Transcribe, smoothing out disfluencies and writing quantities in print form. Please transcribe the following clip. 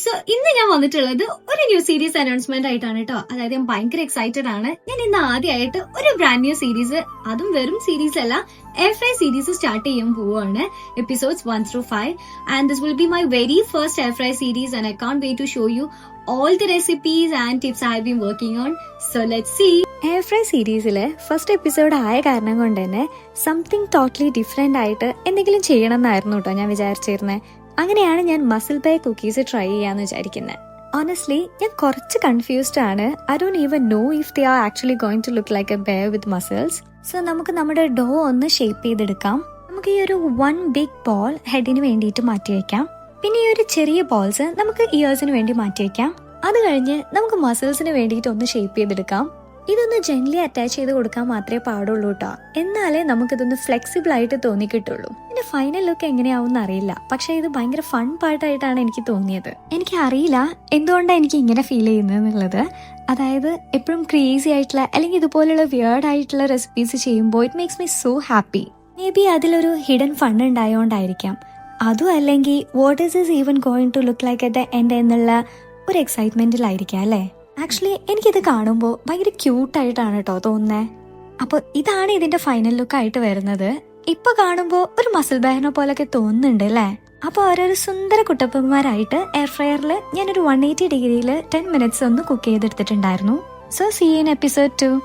So ഇന്ന് ഞാൻ വന്നിട്ടുള്ളത് ഒരു ന്യൂ സീരീസ് അനൗൺസ്മെന്റ് ആയിട്ടാണ് കേട്ടോ. അതായത് ഞാൻ ഭയങ്കര എക്സൈറ്റഡ് ആണ്. ഞാൻ ഇന്ന് ആദ്യമായിട്ട് ഒരു ബ്രാൻഡ് ന്യൂ സീരീസ്, അതും വെറും സീരീസ് അല്ല, എയർ ഫ്രൈ സീരീസ് സ്റ്റാർട്ട് ചെയ്യാൻ പോവുകയാണ്. Episodes 1 through 5 and this will be my very first air fry series and I can't wait to show you all the recipes and tips I have been working on. So let's see. Air fry സീരീസിലെ first episode ആയ കാരണം കൊണ്ട് തന്നെ something totally different ആയിട്ട് എന്തെങ്കിലും ചെയ്യണം എന്നായിരുന്നു കേട്ടോ ഞാൻ വിചാരിച്ചിരുന്നത്. അങ്ങനെയാണ് ഞാൻ മസിൽ ബേ കുക്കീസ് ട്രൈ ചെയ്യാന്ന് വിചാരിക്കുന്നത്. ഓണസ്റ്റ്ലി ഞാൻ കുറച്ച് കൺഫ്യൂസ്ഡ് ആണ്. I don't even know if they are actually going to look like a bear with muscles. So നമുക്ക് നമ്മുടെ ഡോ ഒന്ന് ഷേപ്പ് ചെയ്തെടുക്കാം. നമുക്ക് ഈ ഒരു 1 ബിഗ് ബോൾ ഹെഡിന് വേണ്ടിയിട്ട് മാറ്റി വെക്കാം. പിന്നെ ഈ ഒരു ചെറിയ ബോൾസ് നമുക്ക് ഇയേഴ്സിന് വേണ്ടി മാറ്റി വെക്കാം. അത് കഴിഞ്ഞ് നമുക്ക് മസിൽസിന് വേണ്ടിയിട്ട് ഒന്ന് ഷേപ്പ് ചെയ്തെടുക്കാം. ഇതൊന്ന് ജെന്റ്ലി അറ്റാച്ച് ചെയ്ത് കൊടുക്കാൻ മാത്രമേ പാടുള്ളൂ കേട്ടോ. എന്നാലേ നമുക്കിതൊന്ന് ഫ്ലെക്സിബിൾ ആയിട്ട് തോന്നിക്കിട്ടുള്ളൂ. പിന്നെ ഫൈനൽ ലുക്ക് എങ്ങനെയാവും അറിയില്ല, പക്ഷെ ഇത് ഭയങ്കര ഫൺ പാർട്ടായിട്ടാണ് എനിക്ക് തോന്നിയത്. എനിക്ക് അറിയില്ല എന്തുകൊണ്ടാണ് എനിക്ക് ഇങ്ങനെ ഫീൽ ചെയ്യുന്നത് എന്നുള്ളത്. അതായത് എപ്പോഴും ക്രേസി ആയിട്ടുള്ള അല്ലെങ്കിൽ ഇതുപോലുള്ള വിയേർഡ് ആയിട്ടുള്ള റെസിപ്പീസ് ചെയ്യുമ്പോൾ it makes me so happy. Maybe അതിലൊരു ഹിഡൻ ഫൺ ഉണ്ടായോണ്ടായിരിക്കാം. അതും അല്ലെങ്കിൽ what is is even going to look like at the end എന്നുള്ള ഒരു എക്സൈറ്റ്മെന്റിലായിരിക്കാം അല്ലേ. ആക്ച്വലി എനിക്കിത് കാണുമ്പോൾ ഭയങ്കര ക്യൂട്ടായിട്ടാണ് കേട്ടോ തോന്നുന്നത്. അപ്പോൾ ഇതാണ് ഇതിന്റെ ഫൈനൽ ലുക്ക് ആയിട്ട് വരുന്നത്. ഇപ്പൊ കാണുമ്പോൾ ഒരു മസിൽ ബയറിനെ പോലൊക്കെ തോന്നുന്നുണ്ട് അല്ലേ. അപ്പോൾ ഓരോരു സുന്ദര കുട്ടപ്പന്മാരായിട്ട് എയർ ഫ്രയറിൽ ഞാനൊരു 180 ഡിഗ്രിയിൽ 10 minutes ഒന്ന് കുക്ക് ചെയ്തെടുത്തിട്ടുണ്ടായിരുന്നു. So see in episode 2.